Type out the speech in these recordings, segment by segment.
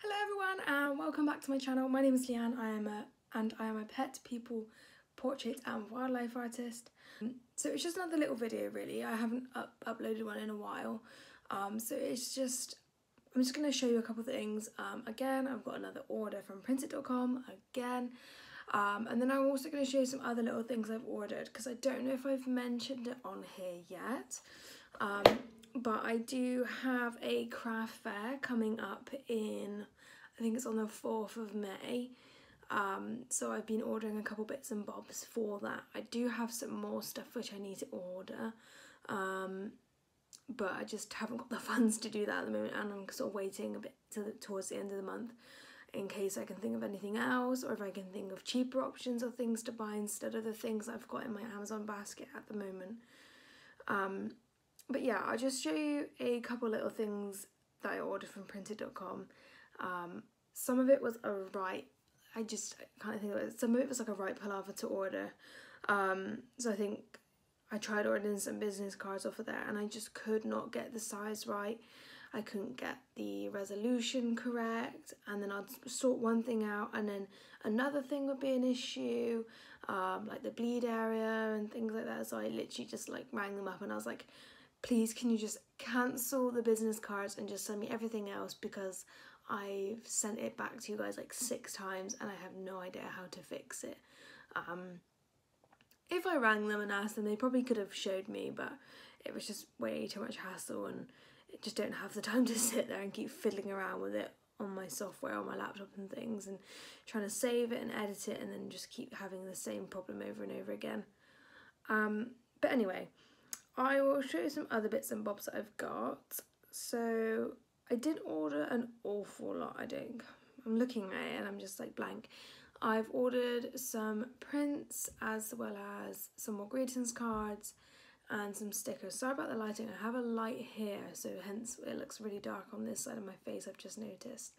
Hello everyone and welcome back to my channel. My name is Leanne. I am a pet, people, portrait and wildlife artist. So it's just another little video really. I haven't uploaded one in a while. So it's just, I'm just going to show you a couple things. Again, I've got another order from TicTok again. And then I'm also going to show you some other little things I've ordered because I don't know if I've mentioned it on here yet. But I do have a craft fair coming up in, I think it's on the 4th of May. So I've been ordering a couple bits and bobs for that. I do have some more stuff which I need to order. But I just haven't got the funds to do that at the moment, and I'm sort of waiting a bit towards the end of the month in case I can think of anything else, or if I can think of cheaper options or things to buy instead of the things I've got in my Amazon basket at the moment. But yeah, I'll just show you a couple little things that I ordered from printed.com. Some of it was a right, I can't think of it, some of it was like a right palaver to order. So I think I tried ordering some business cards off of there and I just could not get the size right. I couldn't get the resolution correct, and then I'd sort one thing out and then another thing would be an issue, like the bleed area and things like that. So I literally just like rang them up and I was like, please can you just cancel the business cards and just send me everything else, because I've sent it back to you guys like 6 times and I have no idea how to fix it. If I rang them and asked them, they probably could have showed me, but it was just way too much hassle and I just don't have the time to sit there and keep fiddling around with it on my software, on my laptop and things, and trying to save it and edit it and then just keep having the same problem over and over again. But anyway, I will show you some other bits and bobs that I've got. So I did order an awful lot, I think. I'm looking at it and I'm just like blank. I've ordered some prints as well as some more greetings cards and some stickers. Sorry about the lighting, I have a light here, so hence it looks really dark on this side of my face, I've just noticed.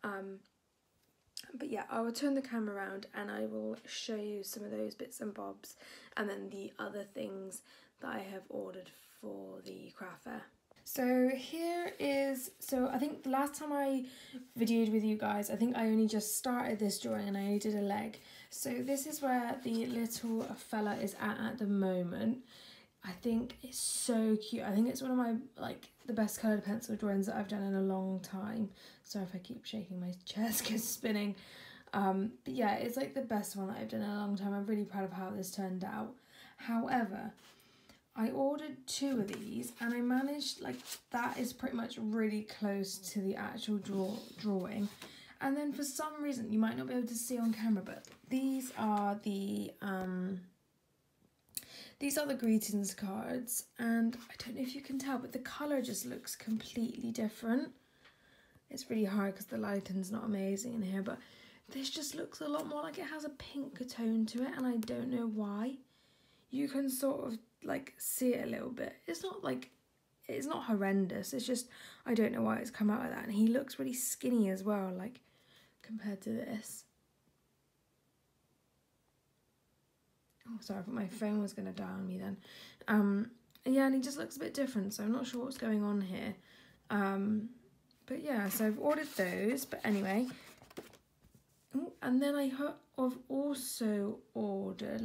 But yeah, I will turn the camera around and I will show you some of those bits and bobs and then the other things that I have ordered for the craft fair. So here is, so I think the last time I videoed with you guys, I think I only just started this drawing and I only did a leg. So this is where the little fella is at the moment. I think it's so cute. I think it's one of my, like, the best coloured pencil drawings that I've done in a long time. Sorry if I keep shaking my chest because it's spinning. But yeah, it's like the best one that I've done in a long time. I'm really proud of how this turned out. However, I ordered 2 of these and I managed, like, that is pretty much really close to the actual drawing. And then for some reason, you might not be able to see on camera, but these are the greetings cards, and I don't know if you can tell, but the colour just looks completely different. It's really hard because the lighting's not amazing in here, but this just looks a lot more like it has a pink tone to it, and I don't know why. You can sort of like see it a little bit. It's not like, it's not horrendous, it's just I don't know why it's come out like that. And he looks really skinny as well, like compared to this. Oh, sorry, I thought my phone was going to die on me then. Yeah, and he just looks a bit different, so I'm not sure what's going on here. But yeah, so I've ordered those, but anyway. Ooh, and then I've also ordered,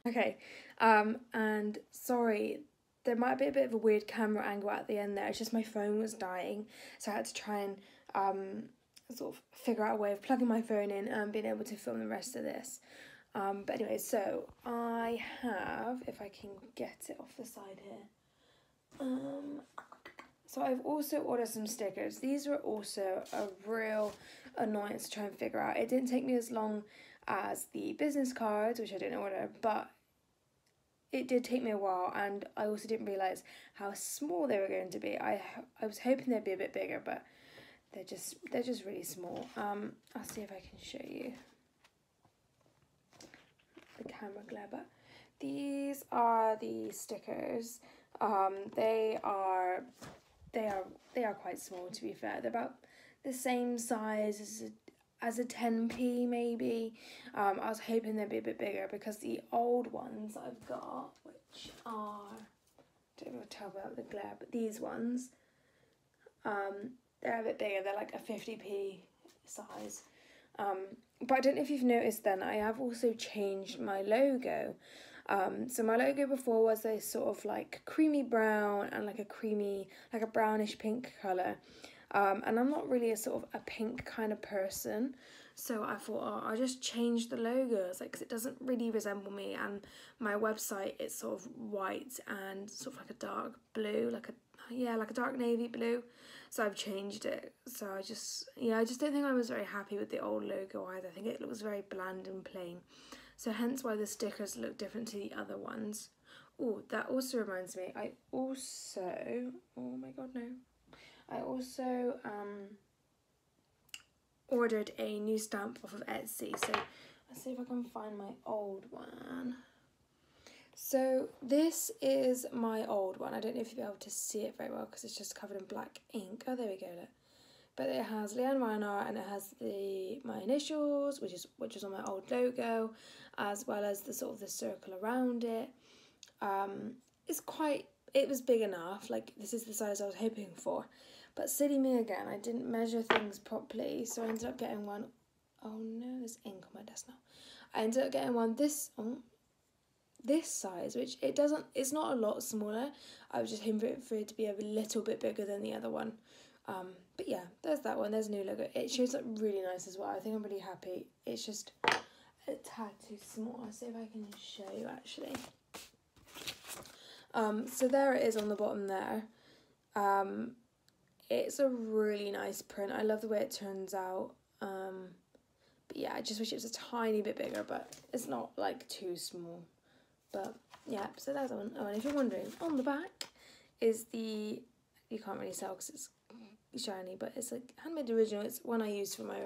okay, and sorry, there might be a bit of a weird camera angle at the end there. It's just my phone was dying, so I had to try and sort of figure out a way of plugging my phone in and being able to film the rest of this. But anyway, so I have, if I can get it off the side here, so I've also ordered some stickers. These were also a real annoyance to try and figure out. It didn't take me as long as the business cards, which I didn't order, but it did take me a while, and I also didn't realise how small they were going to be. I was hoping they'd be a bit bigger, but they're just really small. I'll see if I can show you the camera glare, but these are the stickers. They are quite small, to be fair. They're about the same size as a 10p maybe. I was hoping they'd be a bit bigger because the old ones I've got, which are, I don't know if I'll tell about the glare, but these ones, they're a bit bigger. They're like a 50p size. But I don't know if you've noticed then, I have also changed my logo. So my logo before was this sort of like creamy brown and like a creamy, like a brownish pink colour. And I'm not really a sort of a pink kind of person. So I thought, oh, I'll just change the logo, like, because it doesn't really resemble me. And my website is sort of white and sort of like a dark blue, like a dark navy blue. So I've changed it. So I just don't think I was very happy with the old logo either. I think it looks very bland and plain. So hence why the stickers look different to the other ones. Oh, that also reminds me, oh my god, no. I also ordered a new stamp off of Etsy. So let's see if I can find my old one. So this is my old one. I don't know if you'll be able to see it very well because it's just covered in black ink. Oh, there we go. Look. But it has Leanne Reinhardt and it has my initials, which is on my old logo, as well as the sort of the circle around it. It was big enough. Like, this is the size I was hoping for. But silly me again, I didn't measure things properly, so I ended up getting one. Oh no, there's ink on my desk now. I ended up getting one this size, which it's not a lot smaller. I was just hoping for it to be a little bit bigger than the other one. But yeah, there's that one. There's a new logo. It shows up really nice as well. I think I'm really happy. It's just a tad too small. I'll see if I can show you actually. So there it is on the bottom there. It's a really nice print. I love the way it turns out. But yeah, I just wish it was a tiny bit bigger, but it's not like too small. But yeah, so that's one. Oh, and if you're wondering, on the back is you can't really tell because it's shiny, but it's like handmade original. It's one I use for my,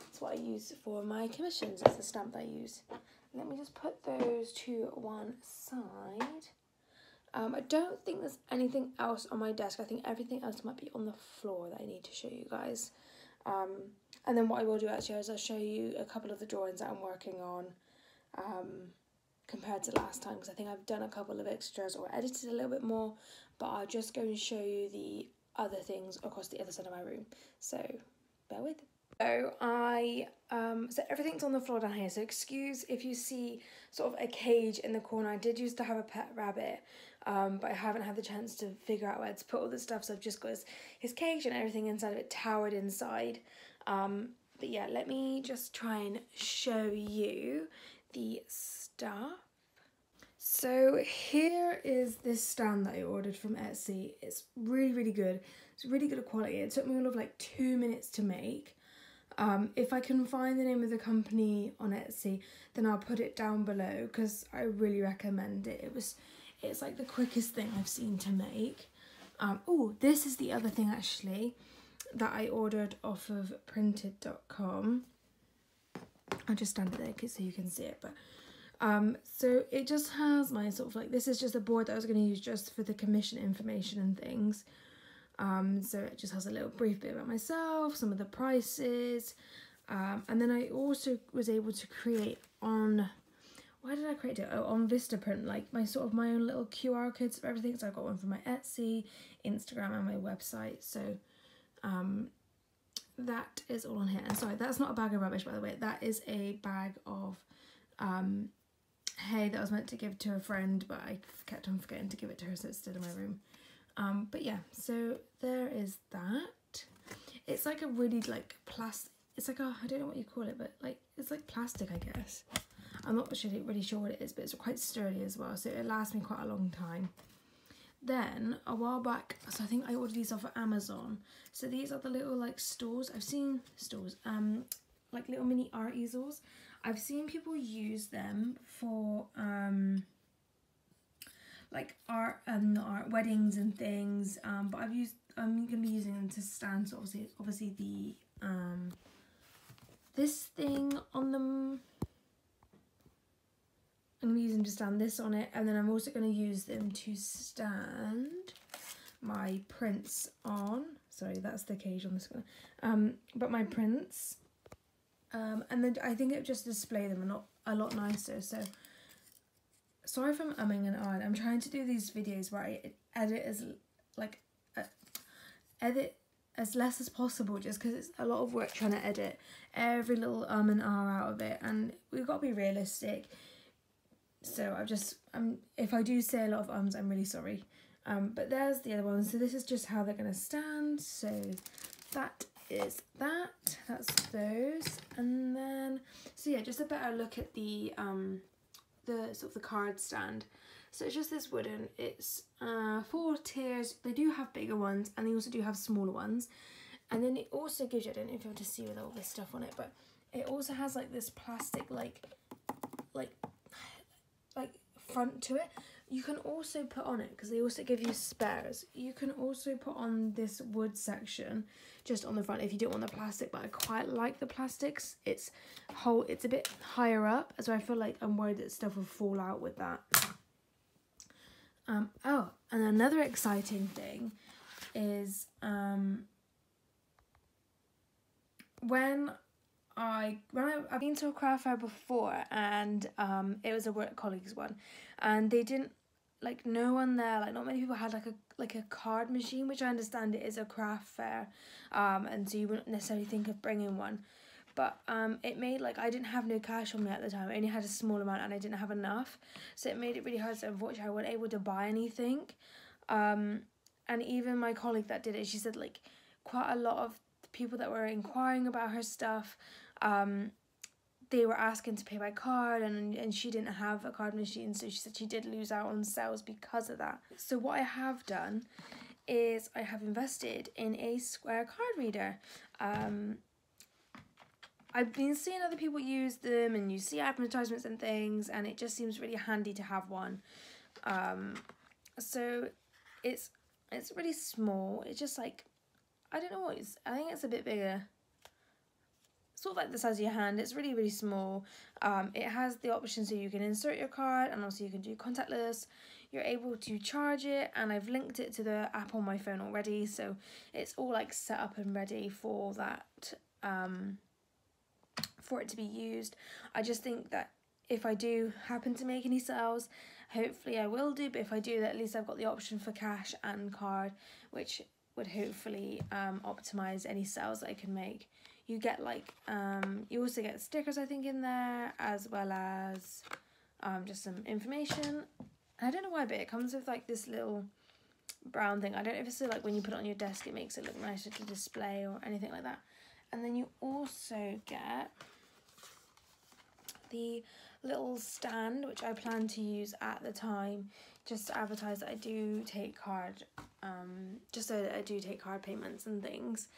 it's what I use for my commissions. It's the stamp that I use. Let me just put those to one side. I don't think there's anything else on my desk. I think everything else might be on the floor that I need to show you guys. And then what I will do actually is I'll show you a couple of the drawings that I'm working on compared to last time, because I think I've done a couple of extras or edited a little bit more, but I'll just go and show you the other things across the other side of my room. So bear with. So so everything's on the floor down here, so excuse if you see sort of a cage in the corner. I did used to have a pet rabbit, but I haven't had the chance to figure out where to put all the stuff, so I've just got his cage and everything inside of it towered inside. But yeah, let me just try and show you the stuff. So here is this stand that I ordered from Etsy. It's really, really good. It's really good quality. It took me all of like 2 minutes to make. If I can find the name of the company on Etsy, then I'll put it down below because I really recommend it. It's like the quickest thing I've seen to make. Oh, this is the other thing actually that I ordered off of printed.com. I'll just stand it there so you can see it. But so it just has my sort of like, this is just a board that I was going to use just for the commission information and things. So it just has a little brief bit about myself, some of the prices, and then I also was able to create on, why did I create it? Oh, on Vistaprint, like my own little QR codes for everything. So I got one from my Etsy, Instagram, and my website. So that is all on here. And sorry, that's not a bag of rubbish, by the way. That is a bag of hay that I was meant to give to a friend, but I kept on forgetting to give it to her, so it's still in my room. But yeah, so there is that. It's like a really like plastic, it's like I don't know what you call it, but like it's like plastic, I guess. I'm not really sure what it is, but it's quite sturdy as well, so it lasts me quite a long time. Then a while back, so I think I ordered these off of Amazon. So these are the little like stools. I've seen stools, like little mini art easels. I've seen people use them for like art weddings and things, but I'm gonna be using them to stand, so obviously the this thing on them, I'm gonna use them to stand this on it, and then I'm also gonna use them to stand my prints on. Sorry, that's the cage on this one. But my prints, and then I think it would just display them a lot nicer. So sorry if I'm umming and ahhing. I'm trying to do these videos where I edit as less as possible, just because it's a lot of work trying to edit every little and out of it, and we've got to be realistic. So if I do say a lot of I'm really sorry. But there's the other one. So this is just how they're going to stand. So that is that. That's those. And then, so yeah, just a better look at the sort of the card stand. So it's just this wooden. It's 4 tiers. They do have bigger ones, and they also do have smaller ones. And then it also gives you, I don't know if you're able to see with all this stuff on it, but it also has like this plastic like front to it. You can also put on it, because they also give you spares, you can also put on this wood section just on the front if you don't want the plastic, but I quite like the plastics. It's a bit higher up, so I feel like I'm worried that stuff will fall out with that. Oh, and another exciting thing is I've been to a craft fair before, and it was a work colleagues one, and they didn't, like, no one there, like not many people had like a card machine, which I understand it is a craft fair, and so you wouldn't necessarily think of bringing one, but it made, like, I didn't have no cash on me at the time. I only had a small amount and I didn't have enough, so it made it really hard. So unfortunately I wasn't able to buy anything, and even my colleague that did it, she said like quite a lot of people that were inquiring about her stuff, they were asking to pay by card, and she didn't have a card machine, so she said she did lose out on sales because of that. So what I have done is I have invested in a square card reader. I've been seeing other people use them, and you see advertisements and things, and it just seems really handy to have one. So it's really small. It's just like, I don't know what it's, I think it's a bit bigger, sort of like the size of your hand. It's really, really small. It has the option so you can insert your card, and also you can do contactless. You're able to charge it, and I've linked it to the app on my phone already, so it's all like set up and ready for that, for it to be used. I just think that if I do happen to make any sales, hopefully I will do, but if I do, at least I've got the option for cash and card, which would hopefully optimize any sales that I can make. You get like you also get stickers, I think, in there, as well as just some information. I don't know why, but it comes with like this little brown thing. I don't know if it's so, like, when you put it on your desk it makes it look nicer to display or anything like that. And then you also get the little stand, which I plan to use at the time, just to advertise that I do take card, just so that I do take card payments and things.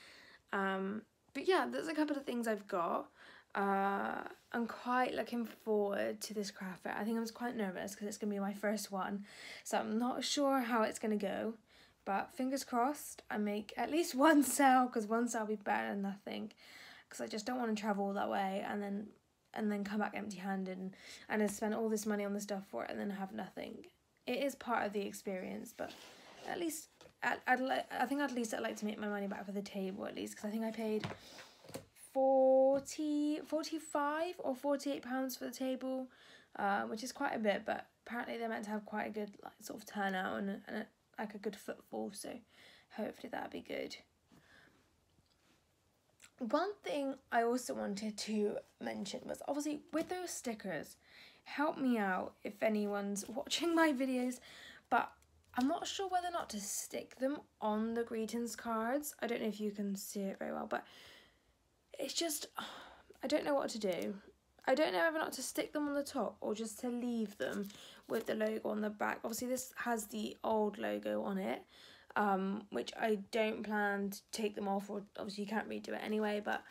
But yeah, there's a couple of things I've got. I'm quite looking forward to this craft fair. I think I was quite nervous because it's going to be my first one, so I'm not sure how it's going to go, but fingers crossed I make at least one sale, because one sale will be better than nothing, because I just don't want to travel all that way and then come back empty-handed and then spend all this money on the stuff for it and then have nothing. It is part of the experience, but at least I think at least I'd like to make my money back for the table, at least, because I think I paid 45 or 48 pounds for the table, which is quite a bit, but apparently they're meant to have quite a good, like, sort of turnout and like a good footfall, so hopefully that'll be good. One thing I also wanted to mention was, obviously, with those stickers, help me out if anyone's watching my videos, but I'm not sure whether or not to stick them on the greetings cards. I don't know if you can see it very well, but it's just, I don't know what to do. I don't know whether or not to stick them on the top or just to leave them with the logo on the back. Obviously this has the old logo on it, which I don't plan to take them off, or obviously you can't redo it anyway, but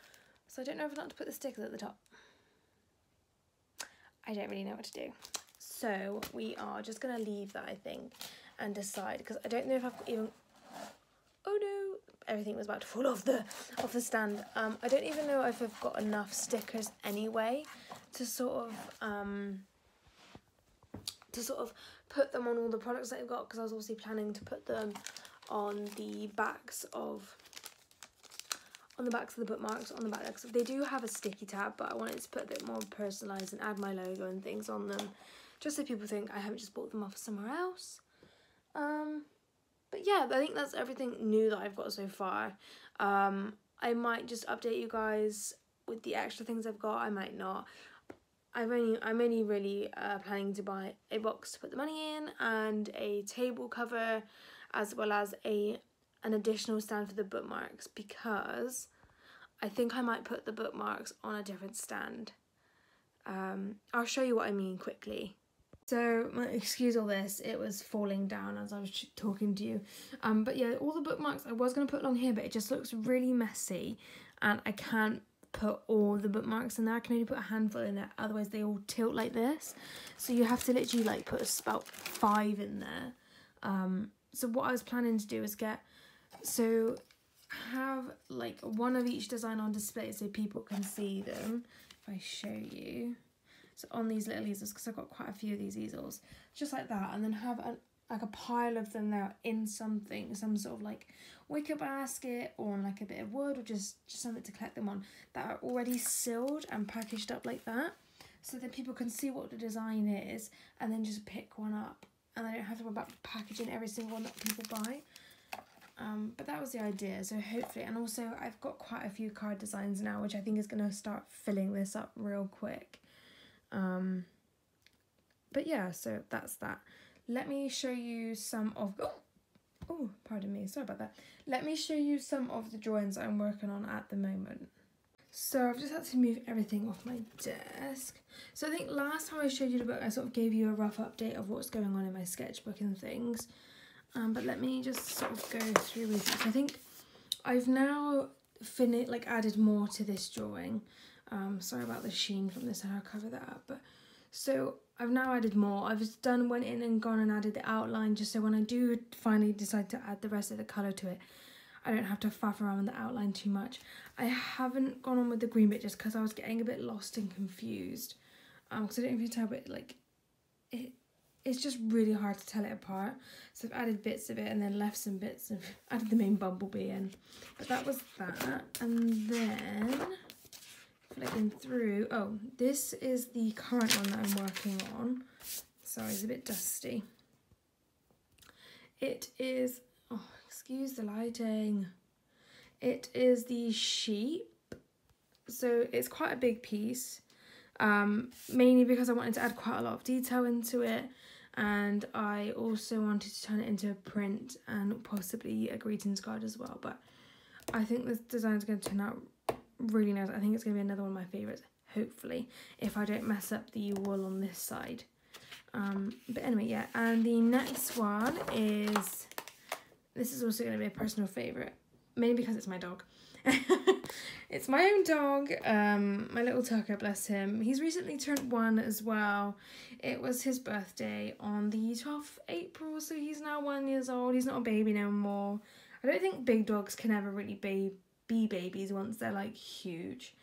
so I don't know whether or not to put the stickers at the top. I don't really know what to do. So we are just going to leave that, I think, and decide, because I don't know if I've even, oh no, everything was about to fall off the stand. I don't even know if I've got enough stickers anyway to sort of put them on all the products that I've got, because I was obviously planning to put them on the backs of the bookmarks on the back. They do have a sticky tab, but I wanted to put a bit more personalised and add my logo and things on them, just so people think I haven't just bought them off somewhere else. But But yeah, I think that's everything new that I've got so far. I might just update you guys with the extra things I've got. I might not. I'm only really planning to buy a box to put the money in and a table cover, as well as an additional stand for the bookmarks, because I think I might put the bookmarks on a different stand. I'll show you what I mean quickly. So, excuse all this, it was falling down as I was talking to you. But yeah, all the bookmarks I was going to put along here, but it just looks really messy, and I can't put all the bookmarks in there. I can only put a handful in there, otherwise they all tilt like this. So you have to literally like put about 5 in there. So what I was planning to do is have like one of each design on display so people can see them. If I show you. So on these little easels, because I've got quite a few of these easels, just like that, and then have a pile of them there in some sort of like wicker basket, or like a bit of wood, or just something to collect them on, that are already sealed and packaged up like that, so that people can see what the design is and then just pick one up, and I don't have to worry about packaging every single one that people buy. But that was the idea, so hopefully, and also I've got quite a few card designs now, which I think is going to start filling this up real quick. But yeah, so that's that. Let me show you some of, oh, pardon me, sorry about that. Let me show you some of the drawings I'm working on at the moment. So I've just had to move everything off my desk. So I think last time I showed you the book, I sort of gave you a rough update of what's going on in my sketchbook and things. But let me just sort of go through with it. So I think I've now added more to this drawing. Sorry about the sheen from this, I'll cover that up. But so I've now added more. I've just went in and gone and added the outline, just so when I do finally decide to add the rest of the colour to it, I don't have to faff around with the outline too much. I haven't gone on with the green bit just because I was getting a bit lost and confused. Because I don't know if you can tell, but like it's just really hard to tell it apart. So I've added bits of it and then left some bits of, added the main bumblebee in. But that was that. And then flicking through, oh, this is the current one that I'm working on. Sorry, it's a bit dusty. It is, oh, excuse the lighting. It is the sheep. So it's quite a big piece, mainly because I wanted to add quite a lot of detail into it, and I also wanted to turn it into a print and possibly a greetings card as well. But I think this design is going to turn out really nice. I think it's going to be another one of my favourites, hopefully, if I don't mess up the wool on this side. But anyway, yeah, and the next one is, this is also going to be a personal favourite, mainly because it's my dog. It's my own dog, my little Tucker, bless him. He's recently turned 1 as well. It was his birthday on the 12th of April, so he's now 1 year old. He's not a baby no more. I don't think big dogs can ever really be babies once they're like huge.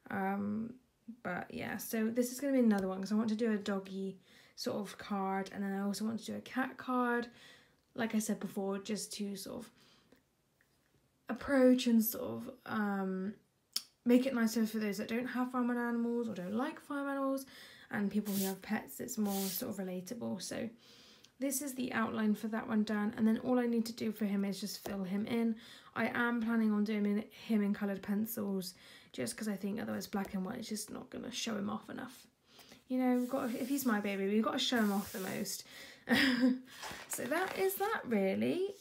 But yeah, so this is going to be another one because I want to do a doggy sort of card, and then I also want to do a cat card, like I said before, just to sort of approach and sort of make it nicer for those that don't have farm animals or don't like farm animals, and people who have pets. It's more sort of relatable. So this is the outline for that one done, and then all I need to do for him is just fill him in. I am planning on doing him in coloured pencils, just because I think otherwise black and white is just not going to show him off enough. You know, we've got, if he's my baby, we've got to show him off the most. So that is that, really.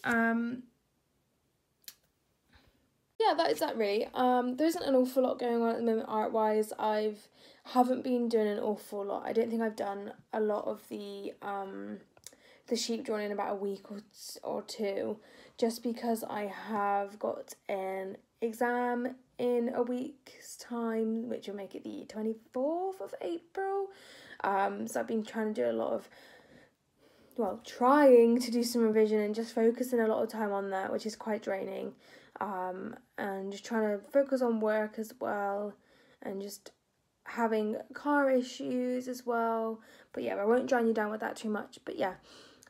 Yeah, that is that, really. There isn't an awful lot going on at the moment art-wise. Haven't been doing an awful lot. I don't think I've done a lot of the sheep drawing in about a week or two, just because I have got an exam in a week's time, which will make it the 24th of April. So I've been trying to do a lot of, well, trying to do some revision and just focusing a lot of time on that, which is quite draining. And just trying to focus on work as well, and just having car issues as well. But yeah, I won't drown you down with that too much. But yeah,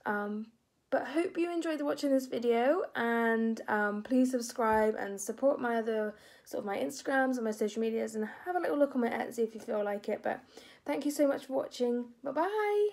but hope you enjoyed watching this video, and please subscribe and support my other sort of my Instagrams and my social medias, and have a little look on my Etsy if you feel like it. But thank you so much for watching. Bye bye.